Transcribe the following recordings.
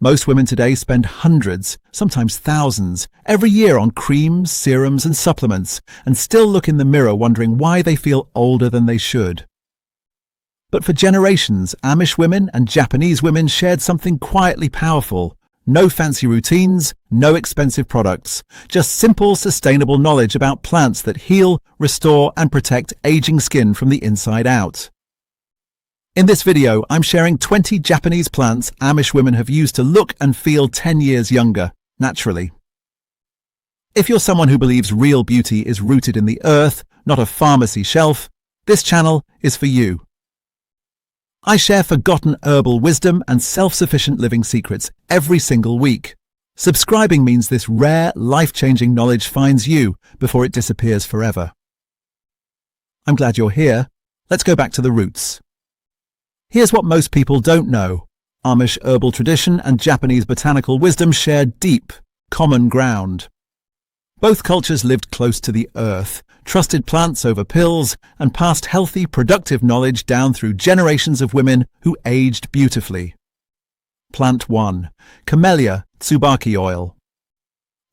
Most women today spend hundreds, sometimes thousands, every year on creams, serums and supplements, and still look in the mirror wondering why they feel older than they should. But for generations, Amish women and Japanese women shared something quietly powerful. No fancy routines, no expensive products, just simple, sustainable knowledge about plants that heal, restore and protect aging skin from the inside out. In this video, I'm sharing 20 Japanese plants Amish women have used to look and feel 10 years younger, naturally. If you're someone who believes real beauty is rooted in the earth, not a pharmacy shelf, this channel is for you. I share forgotten herbal wisdom and self-sufficient living secrets every single week. Subscribing means this rare, life-changing knowledge finds you before it disappears forever. I'm glad you're here. Let's go back to the roots. Here's what most people don't know. Amish herbal tradition and Japanese botanical wisdom share deep, common ground. Both cultures lived close to the earth, trusted plants over pills, and passed healthy, productive knowledge down through generations of women who aged beautifully. Plant 1. Camellia Tsubaki oil.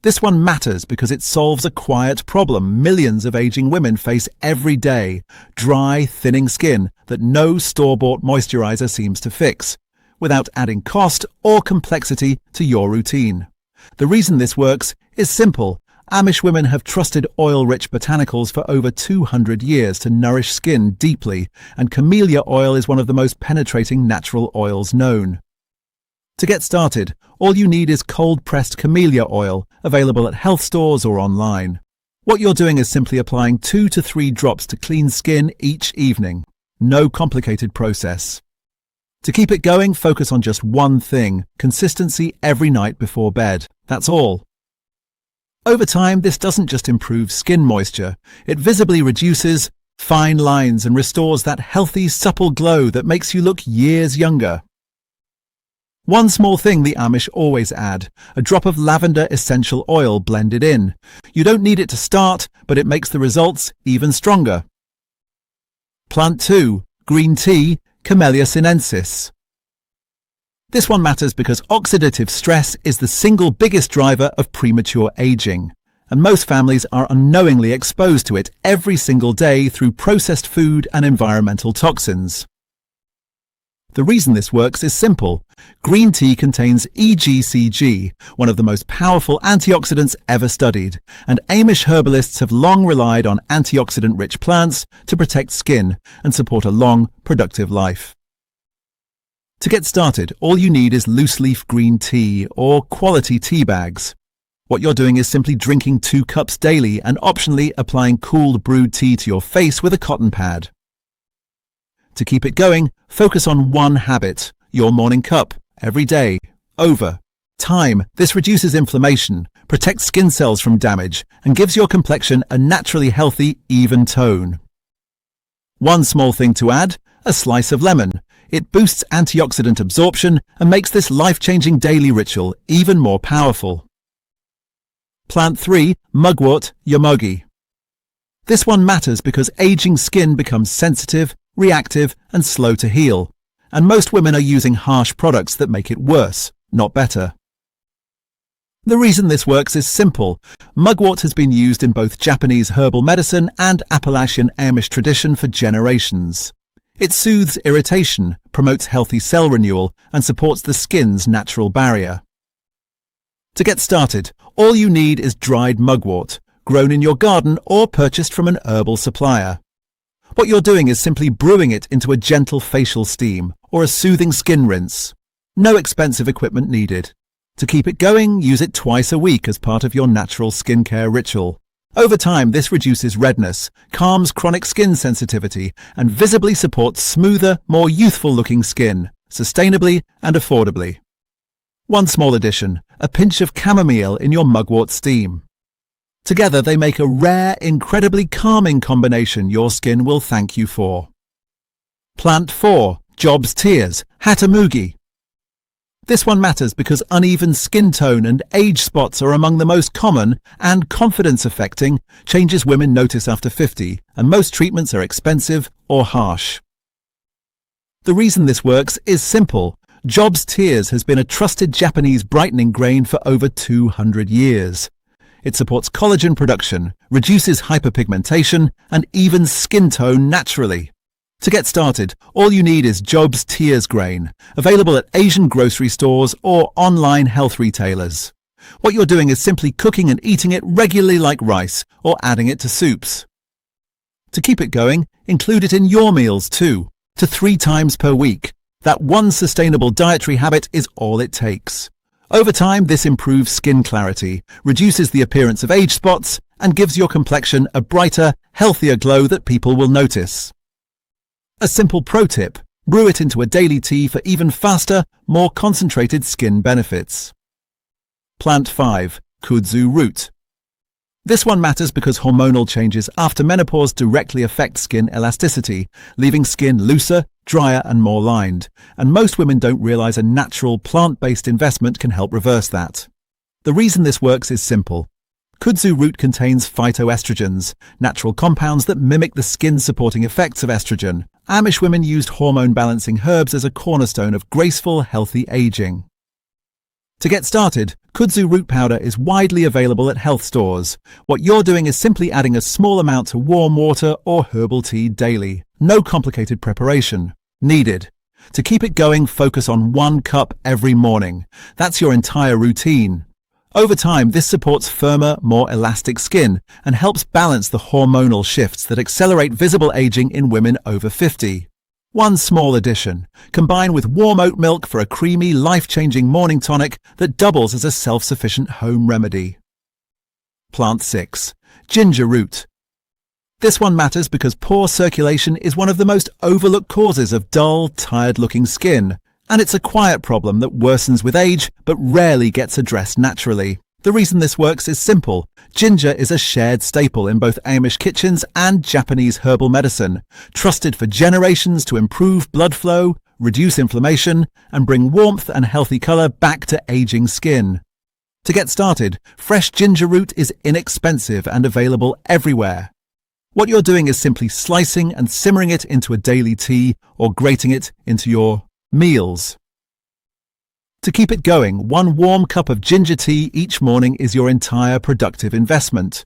This one matters because it solves a quiet problem millions of aging women face every day: dry, thinning skin that no store-bought moisturizer seems to fix, without adding cost or complexity to your routine. The reason this works is simple. Amish women have trusted oil-rich botanicals for over 200 years to nourish skin deeply, and camellia oil is one of the most penetrating natural oils known. To get started, all you need is cold-pressed camellia oil, available at health stores or online. What you're doing is simply applying 2 to 3 drops to clean skin each evening. No complicated process. To keep it going, focus on just one thing: consistency every night before bed. That's all. Over time, this doesn't just improve skin moisture, it visibly reduces fine lines and restores that healthy, supple glow that makes you look years younger. One small thing the Amish always add: a drop of lavender essential oil blended in. You don't need it to start, but it makes the results even stronger. Plant 2. Green tea, Camellia sinensis. This one matters because oxidative stress is the single biggest driver of premature aging, and most families are unknowingly exposed to it every single day through processed food and environmental toxins. The reason this works is simple. Green tea contains EGCG, one of the most powerful antioxidants ever studied, and Amish herbalists have long relied on antioxidant-rich plants to protect skin and support a long, productive life. To get started, all you need is loose-leaf green tea or quality tea bags. What you're doing is simply drinking 2 cups daily and optionally applying cooled brewed tea to your face with a cotton pad. To keep it going, focus on one habit: your morning cup, every day. Over time, this reduces inflammation, protects skin cells from damage, and gives your complexion a naturally healthy, even tone. One small thing to add: a slice of lemon. It boosts antioxidant absorption and makes this life-changing daily ritual even more powerful. Plant 3. Mugwort Yomogi. This one matters because aging skin becomes sensitive, reactive and slow to heal, and most women are using harsh products that make it worse, not better. The reason this works is simple. Mugwort has been used in both Japanese herbal medicine and Appalachian Amish tradition for generations. It soothes irritation, promotes healthy cell renewal, and supports the skin's natural barrier. To get started, all you need is dried mugwort, grown in your garden or purchased from an herbal supplier. What you're doing is simply brewing it into a gentle facial steam or a soothing skin rinse. No expensive equipment needed. To keep it going, use it twice a week as part of your natural skincare ritual. Over time, this reduces redness, calms chronic skin sensitivity, and visibly supports smoother, more youthful-looking skin, sustainably and affordably. One small addition: a pinch of chamomile in your mugwort steam. Together they make a rare, incredibly calming combination your skin will thank you for. Plant 4. Job's Tears, Hatamugi. This one matters because uneven skin tone and age spots are among the most common and confidence-affecting changes women notice after 50, and most treatments are expensive or harsh. The reason this works is simple. Job's Tears has been a trusted Japanese brightening grain for over 200 years. It supports collagen production, reduces hyperpigmentation, and evens skin tone naturally. To get started, all you need is Job's Tears grain, available at Asian grocery stores or online health retailers. What you're doing is simply cooking and eating it regularly like rice, or adding it to soups. To keep it going, include it in your meals 2 to 3 times per week. That one sustainable dietary habit is all it takes. Over time, this improves skin clarity, reduces the appearance of age spots, and gives your complexion a brighter, healthier glow that people will notice. A simple pro tip: brew it into a daily tea for even faster, more concentrated skin benefits. Plant 5. Kudzu root. This one matters because hormonal changes after menopause directly affect skin elasticity, leaving skin looser, drier and more lined, and most women don't realize a natural plant-based investment can help reverse that. The reason this works is simple. Kudzu root contains phytoestrogens, natural compounds that mimic the skin-supporting effects of estrogen. Amish women used hormone-balancing herbs as a cornerstone of graceful, healthy aging. To get started, Kudzu root powder is widely available at health stores. What you're doing is simply adding a small amount to warm water or herbal tea daily. No complicated preparation needed. To keep it going, focus on 1 cup every morning. That's your entire routine. Over time, this supports firmer, more elastic skin and helps balance the hormonal shifts that accelerate visible aging in women over 50. One small addition: combine with warm oat milk for a creamy, life-changing morning tonic that doubles as a self-sufficient home remedy. Plant 6. Ginger root. This one matters because poor circulation is one of the most overlooked causes of dull, tired-looking skin, and it's a quiet problem that worsens with age but rarely gets addressed naturally. The reason this works is simple. Ginger is a shared staple in both Amish kitchens and Japanese herbal medicine, trusted for generations to improve blood flow, reduce inflammation, and bring warmth and healthy color back to aging skin. To get started, fresh ginger root is inexpensive and available everywhere. What you're doing is simply slicing and simmering it into a daily tea or grating it into your meals. To keep it going, 1 warm cup of ginger tea each morning is your entire productive investment.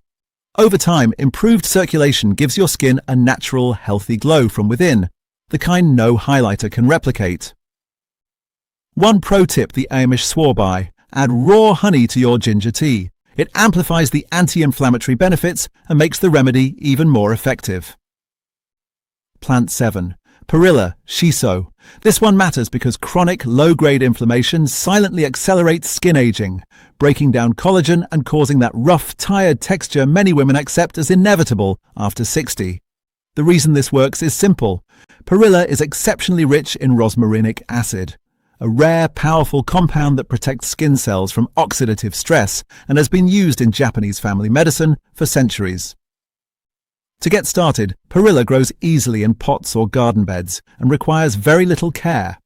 Over time, improved circulation gives your skin a natural, healthy glow from within, the kind no highlighter can replicate. One pro tip the Amish swore by: add raw honey to your ginger tea. It amplifies the anti-inflammatory benefits and makes the remedy even more effective. Plant 7. Perilla, shiso. This one matters because chronic, low-grade inflammation silently accelerates skin aging, breaking down collagen and causing that rough, tired texture many women accept as inevitable after 60. The reason this works is simple. Perilla is exceptionally rich in rosmarinic acid, a rare, powerful compound that protects skin cells from oxidative stress and has been used in Japanese family medicine for centuries. To get started, Perilla grows easily in pots or garden beds and requires very little care.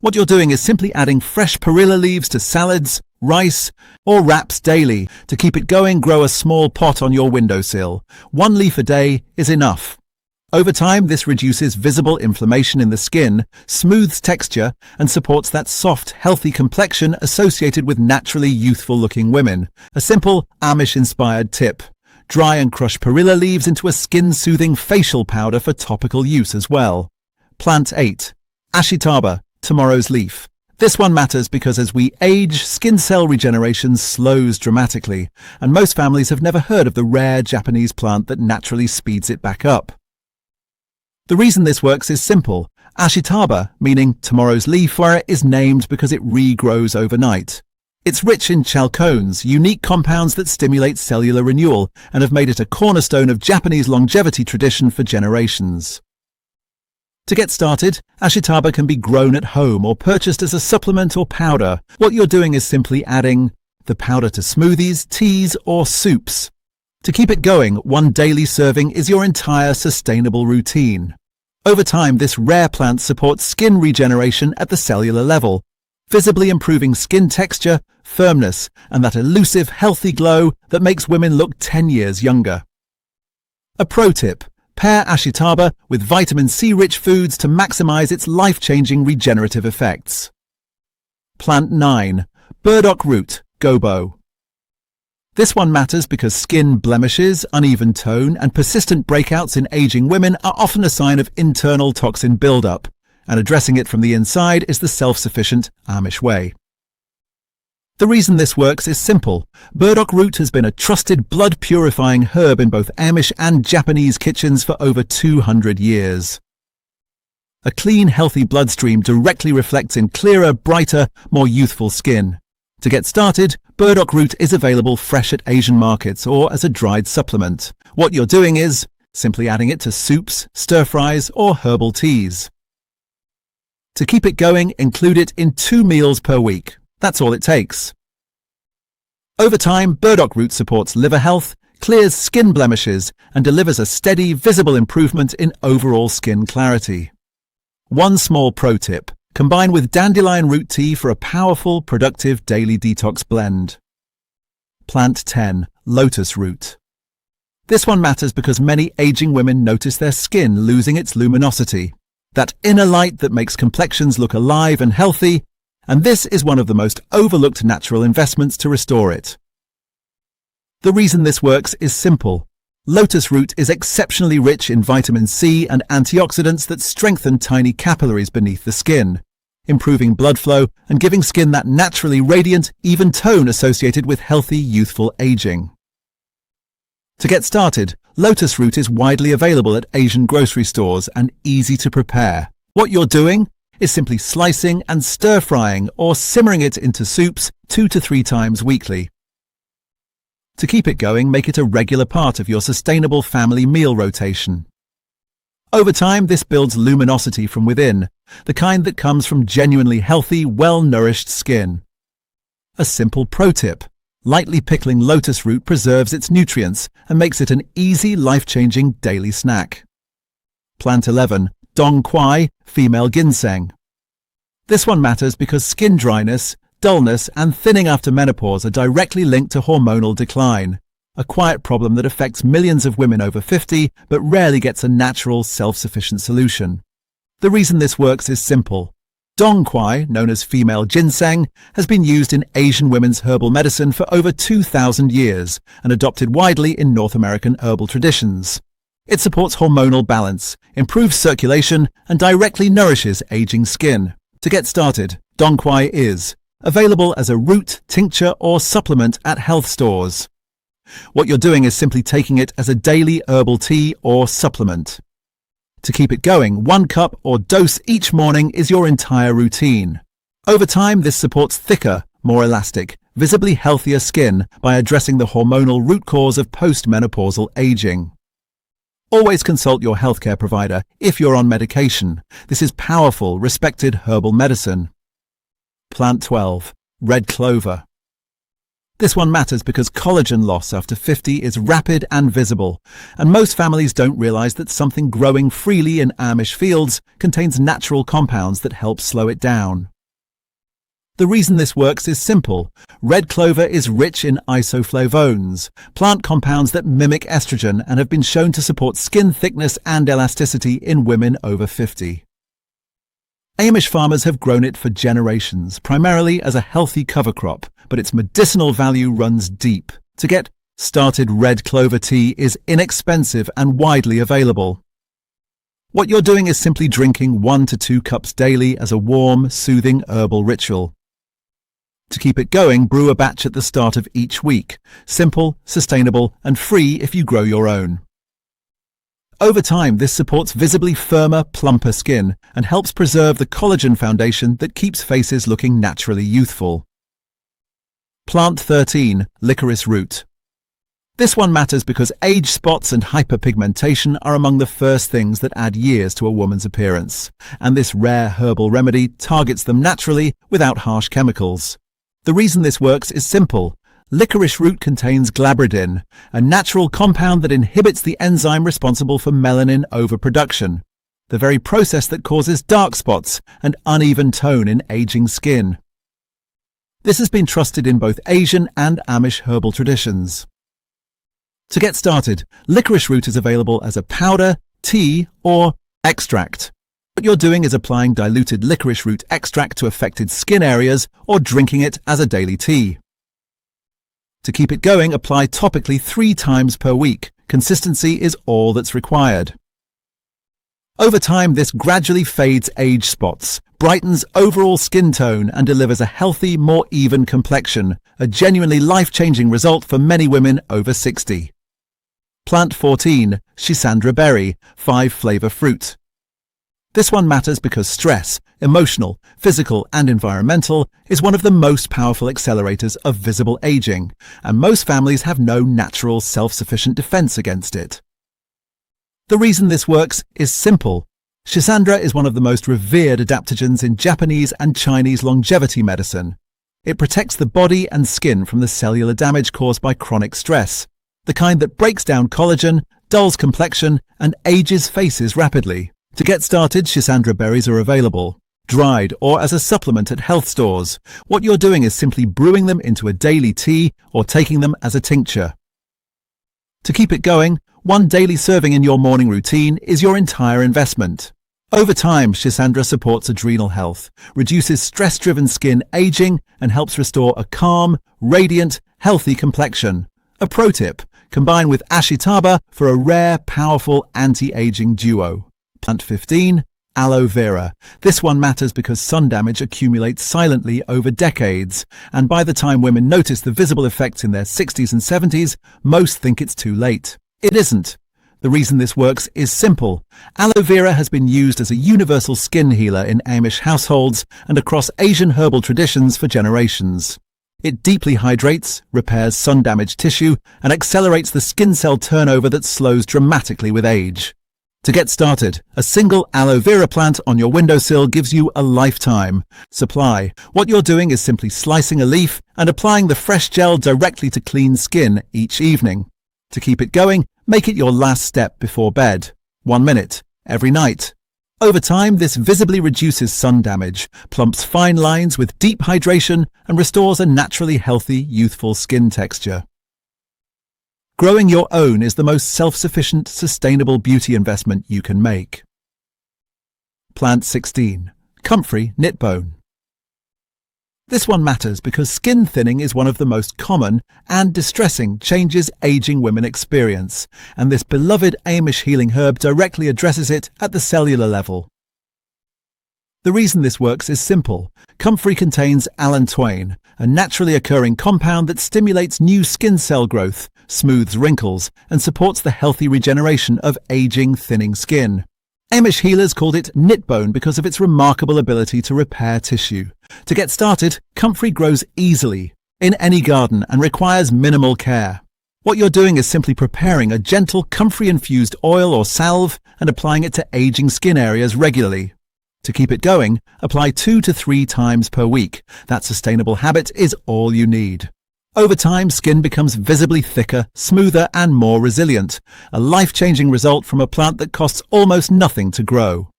What you're doing is simply adding fresh Perilla leaves to salads, rice, or wraps daily. To keep it going, grow a small pot on your windowsill. 1 leaf a day is enough. Over time, this reduces visible inflammation in the skin, smooths texture, and supports that soft, healthy complexion associated with naturally youthful-looking women. A simple, Amish-inspired tip. Dry and crush Perilla leaves into a skin-soothing facial powder for topical use as well. Plant 8. Ashitaba, tomorrow's leaf. This one matters because as we age, skin cell regeneration slows dramatically, and most families have never heard of the rare Japanese plant that naturally speeds it back up. The reason this works is simple. Ashitaba, meaning tomorrow's leaf, is named because it regrows overnight. It's rich in chalcones, unique compounds that stimulate cellular renewal and have made it a cornerstone of Japanese longevity tradition for generations. To get started, Ashitaba can be grown at home or purchased as a supplement or powder. What you're doing is simply adding the powder to smoothies, teas, or soups. To keep it going, 1 daily serving is your entire sustainable routine. Over time, this rare plant supports skin regeneration at the cellular level, visibly improving skin texture, firmness, and that elusive, healthy glow that makes women look 10 years younger. A pro tip: pair Ashitaba with vitamin C-rich foods to maximize its life-changing regenerative effects. Plant 9. Burdock root, gobo. This one matters because skin blemishes, uneven tone, and persistent breakouts in aging women are often a sign of internal toxin buildup, and addressing it from the inside is the self-sufficient Amish way. The reason this works is simple. Burdock root has been a trusted blood-purifying herb in both Amish and Japanese kitchens for over 200 years. A clean, healthy bloodstream directly reflects in clearer, brighter, more youthful skin. To get started, burdock root is available fresh at Asian markets or as a dried supplement. What you're doing is simply adding it to soups, stir-fries, or herbal teas. To keep it going, include it in 2 meals per week. That's all it takes. Over time, burdock root supports liver health, clears skin blemishes, and delivers a steady, visible improvement in overall skin clarity. One small pro tip: combine with dandelion root tea for a powerful, productive daily detox blend. Plant 10. Lotus root. This one matters because many aging women notice their skin losing its luminosity, that inner light that makes complexions look alive and healthy, and this is one of the most overlooked natural investments to restore it. The reason this works is simple. Lotus root is exceptionally rich in vitamin C and antioxidants that strengthen tiny capillaries beneath the skin, improving blood flow and giving skin that naturally radiant, even tone associated with healthy, youthful aging. To get started, lotus root is widely available at Asian grocery stores and easy to prepare. What you're doing is simply slicing and stir-frying or simmering it into soups 2 to 3 times weekly. To keep it going, make it a regular part of your sustainable family meal rotation. Over time, this builds luminosity from within, the kind that comes from genuinely healthy, well-nourished skin. A simple pro tip: lightly pickling lotus root preserves its nutrients and makes it an easy, life-changing daily snack. Plant 11. Dong Quai, female ginseng. This one matters because skin dryness, dullness, and thinning after menopause are directly linked to hormonal decline, a quiet problem that affects millions of women over 50 but rarely gets a natural, self-sufficient solution. The reason this works is simple. Dong Quai, known as female ginseng, has been used in Asian women's herbal medicine for over 2,000 years and adopted widely in North American herbal traditions. It supports hormonal balance, improves circulation, and directly nourishes aging skin. To get started, Dong Quai is available as a root, tincture, or supplement at health stores. What you're doing is simply taking it as a daily herbal tea or supplement. To keep it going, 1 cup or dose each morning is your entire routine. Over time, this supports thicker, more elastic, visibly healthier skin by addressing the hormonal root cause of postmenopausal aging. Always consult your healthcare provider if you're on medication. This is powerful, respected herbal medicine. Plant 12. Red clover. This one matters because collagen loss after 50 is rapid and visible, and most families don't realize that something growing freely in Amish fields contains natural compounds that help slow it down. The reason this works is simple. Red clover is rich in isoflavones, plant compounds that mimic estrogen and have been shown to support skin thickness and elasticity in women over 50. Amish farmers have grown it for generations, primarily as a healthy cover crop, but its medicinal value runs deep. To get started, red clover tea is inexpensive and widely available. What you're doing is simply drinking 1 to 2 cups daily as a warm, soothing herbal ritual. To keep it going, brew a batch at the start of each week. Simple, sustainable, and free if you grow your own. Over time, this supports visibly firmer, plumper skin and helps preserve the collagen foundation that keeps faces looking naturally youthful. Plant 13. Licorice root. This one matters because age spots and hyperpigmentation are among the first things that add years to a woman's appearance, and this rare herbal remedy targets them naturally without harsh chemicals. The reason this works is simple. Licorice root contains glabridin, a natural compound that inhibits the enzyme responsible for melanin overproduction, the very process that causes dark spots and uneven tone in aging skin. This has been trusted in both Asian and Amish herbal traditions. To get started, licorice root is available as a powder, tea, or extract. What you're doing is applying diluted licorice root extract to affected skin areas or drinking it as a daily tea. To keep it going, apply topically 3 times per week. Consistency is all that's required. Over time, this gradually fades age spots, brightens overall skin tone, and delivers a healthy, more even complexion, a genuinely life-changing result for many women over 60. Plant 14, Schisandra berry, 5-flavor fruit. This one matters because stress, emotional, physical, and environmental, is one of the most powerful accelerators of visible aging, and most families have no natural, self-sufficient defense against it. The reason this works is simple. Schisandra is one of the most revered adaptogens in Japanese and Chinese longevity medicine. It protects the body and skin from the cellular damage caused by chronic stress, the kind that breaks down collagen, dulls complexion, and ages faces rapidly. To get started, Schisandra berries are available, dried or as a supplement at health stores. What you're doing is simply brewing them into a daily tea or taking them as a tincture. To keep it going, 1 daily serving in your morning routine is your entire investment. Over time, Schisandra supports adrenal health, reduces stress-driven skin aging, and helps restore a calm, radiant, healthy complexion. A pro tip: combine with Ashitaba for a rare, powerful anti-aging duo. Plant 15, aloe vera. This one matters because sun damage accumulates silently over decades, and by the time women notice the visible effects in their 60s and 70s, most think it's too late. It isn't. The reason this works is simple. Aloe vera has been used as a universal skin healer in Amish households and across Asian herbal traditions for generations. It deeply hydrates, repairs sun-damaged tissue, and accelerates the skin cell turnover that slows dramatically with age. To get started, a single aloe vera plant on your windowsill gives you a lifetime supply. What you're doing is simply slicing a leaf and applying the fresh gel directly to clean skin each evening. To keep it going, make it your last step before bed. 1 minute, every night. Over time, this visibly reduces sun damage, plumps fine lines with deep hydration, and restores a naturally healthy, youthful skin texture. Growing your own is the most self-sufficient, sustainable beauty investment you can make. Plant 16, Comfrey knitbone. This one matters because skin thinning is one of the most common and distressing changes aging women experience, and this beloved Amish healing herb directly addresses it at the cellular level. The reason this works is simple. Comfrey contains allantoin, a naturally occurring compound that stimulates new skin cell growth, smooths wrinkles, and supports the healthy regeneration of aging, thinning skin. Amish healers called it knitbone because of its remarkable ability to repair tissue. To get started, Comfrey grows easily in any garden and requires minimal care. What you're doing is simply preparing a gentle Comfrey-infused oil or salve and applying it to aging skin areas regularly. To keep it going, apply 2 to 3 times per week. That sustainable habit is all you need. Over time, skin becomes visibly thicker, smoother, and more resilient, a life-changing result from a plant that costs almost nothing to grow.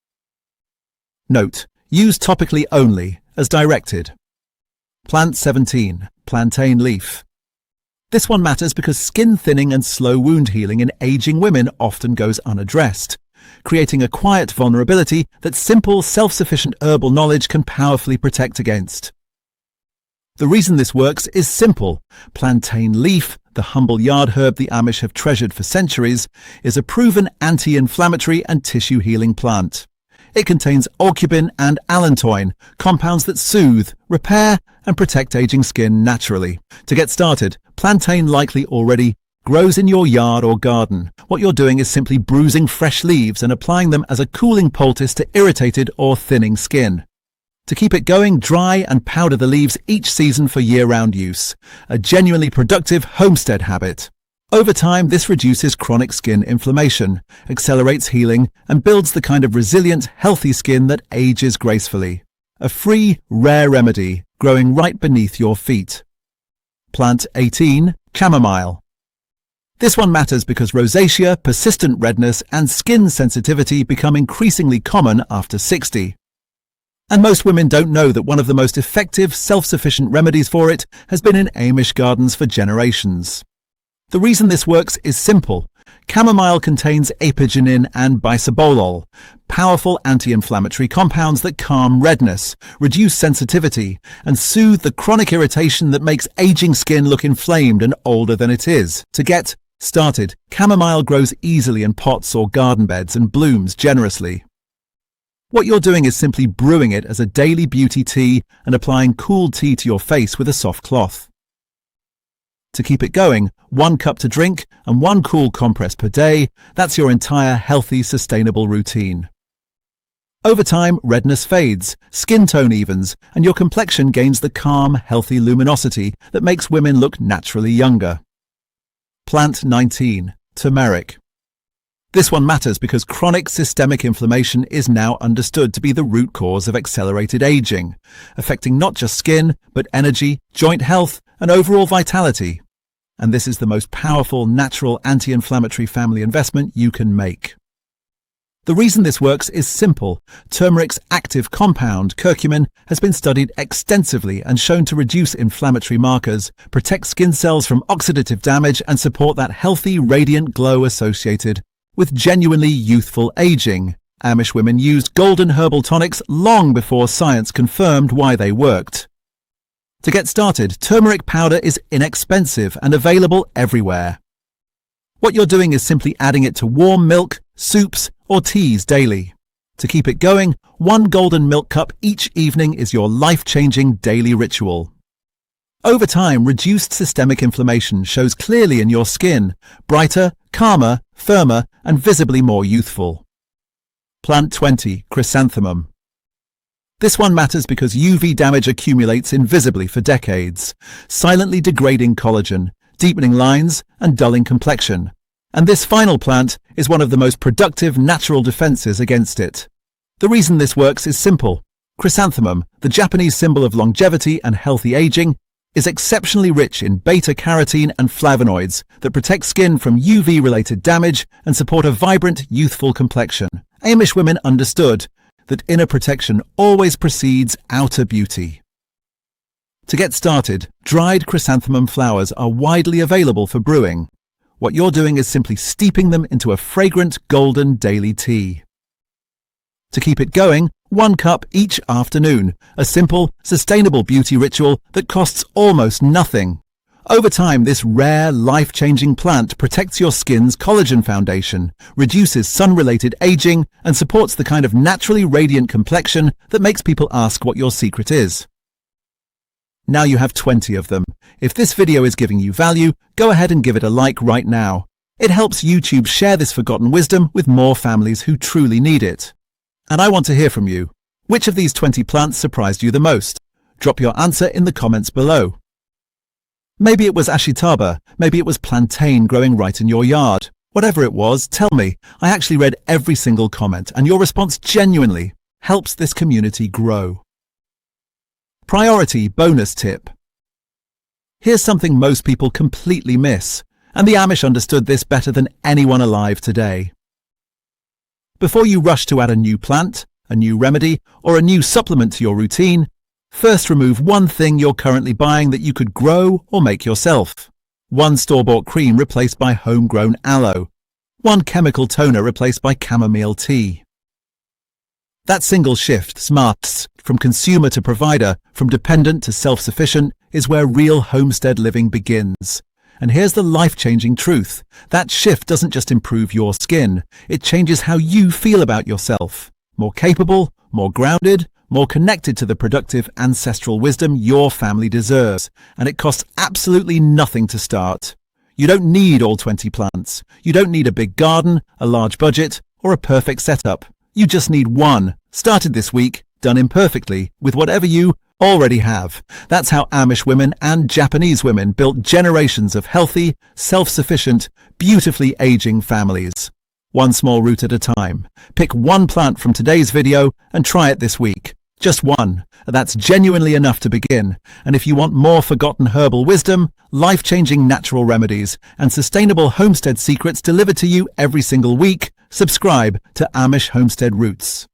Note: use topically only, as directed. Plant 17, plantain leaf. This one matters because skin thinning and slow wound healing in aging women often goes unaddressed, creating a quiet vulnerability that simple, self-sufficient herbal knowledge can powerfully protect against. The reason this works is simple. Plantain leaf, the humble yard herb the Amish have treasured for centuries, is a proven anti-inflammatory and tissue-healing plant. It contains aucubin and allantoin, compounds that soothe, repair, and protect aging skin naturally. To get started, plantain likely already grows in your yard or garden. What you're doing is simply bruising fresh leaves and applying them as a cooling poultice to irritated or thinning skin. To keep it going, dry and powder the leaves each season for year-round use, a genuinely productive homestead habit. Over time, this reduces chronic skin inflammation, accelerates healing, and builds the kind of resilient, healthy skin that ages gracefully. A free, rare remedy growing right beneath your feet. Plant 18, chamomile. This one matters because rosacea, persistent redness, and skin sensitivity become increasingly common after 60. And most women don't know that one of the most effective, self-sufficient remedies for it has been in Amish gardens for generations. The reason this works is simple. Chamomile contains apigenin and bisabolol, powerful anti-inflammatory compounds that calm redness, reduce sensitivity, and soothe the chronic irritation that makes aging skin look inflamed and older than it is. To get started, chamomile grows easily in pots or garden beds and blooms generously. What you're doing is simply brewing it as a daily beauty tea and applying cool tea to your face with a soft cloth. To keep it going, 1 cup to drink and 1 cool compress per day. That's your entire healthy, sustainable routine. Over time, redness fades, skin tone evens, and your complexion gains the calm, healthy luminosity that makes women look naturally younger. Plant 19. Turmeric. This one matters because chronic systemic inflammation is now understood to be the root cause of accelerated aging, affecting not just skin, but energy, joint health, and overall vitality. And this is the most powerful natural anti-inflammatory family investment you can make. The reason this works is simple. Turmeric's active compound, curcumin, has been studied extensively and shown to reduce inflammatory markers, protect skin cells from oxidative damage, and support that healthy, radiant glow associated with genuinely youthful aging. Amish women used golden herbal tonics long before science confirmed why they worked. To get started, turmeric powder is inexpensive and available everywhere. What you're doing is simply adding it to warm milk, soups, or teas daily. To keep it going, 1 golden milk cup each evening is your life-changing daily ritual. Over time, reduced systemic inflammation shows clearly in your skin, brighter, calmer, firmer, and visibly more youthful. Plant 20. Chrysanthemum. This one matters because UV damage accumulates invisibly for decades, silently degrading collagen, deepening lines, and dulling complexion. And this final plant is one of the most productive natural defenses against it. The reason this works is simple. Chrysanthemum, the Japanese symbol of longevity and healthy aging, is exceptionally rich in beta-carotene and flavonoids that protect skin from UV-related damage and support a vibrant, youthful complexion. Amish women understood that inner protection always precedes outer beauty. To get started, dried chrysanthemum flowers are widely available for brewing. What you're doing is simply steeping them into a fragrant golden daily tea. To keep it going, 1 cup each afternoon, a simple, sustainable beauty ritual that costs almost nothing. Over time, this rare, life-changing plant protects your skin's collagen foundation, reduces sun-related aging, and supports the kind of naturally radiant complexion that makes people ask what your secret is. Now you have 20 of them. If this video is giving you value, go ahead and give it a like right now. It helps YouTube share this forgotten wisdom with more families who truly need it. And I want to hear from you. Which of these 20 plants surprised you the most? Drop your answer in the comments below. Maybe it was Ashitaba, maybe it was Plantain growing right in your yard. Whatever it was, tell me. I actually read every single comment, and your response genuinely helps this community grow. Priority bonus tip. Here's something most people completely miss, and the Amish understood this better than anyone alive today. Before you rush to add a new plant, a new remedy, or a new supplement to your routine, first remove one thing you're currently buying that you could grow or make yourself. 1 store-bought cream replaced by homegrown aloe. 1 chemical toner replaced by chamomile tea. That single shift, smarts, from consumer to provider, from dependent to self-sufficient, is where real homestead living begins. And here's the life-changing truth. That shift doesn't just improve your skin, it changes how you feel about yourself. More capable, more grounded, more connected to the productive ancestral wisdom your family deserves. And it costs absolutely nothing to start. You don't need all 20 plants. You don't need a big garden, a large budget, or a perfect setup. You just need 1, started this week, done imperfectly, with whatever you already have. That's how Amish women and Japanese women built generations of healthy, self-sufficient, beautifully aging families. 1 small root at a time. Pick 1 plant from today's video and try it this week. Just 1. That's genuinely enough to begin. And if you want more forgotten herbal wisdom, life-changing natural remedies, and sustainable homestead secrets delivered to you every single week, subscribe to Amish Homestead Roots.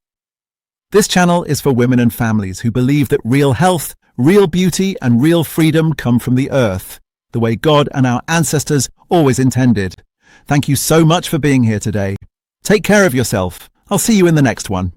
This channel is for women and families who believe that real health, real beauty, and real freedom come from the earth, the way God and our ancestors always intended. Thank you so much for being here today. Take care of yourself. I'll see you in the next one.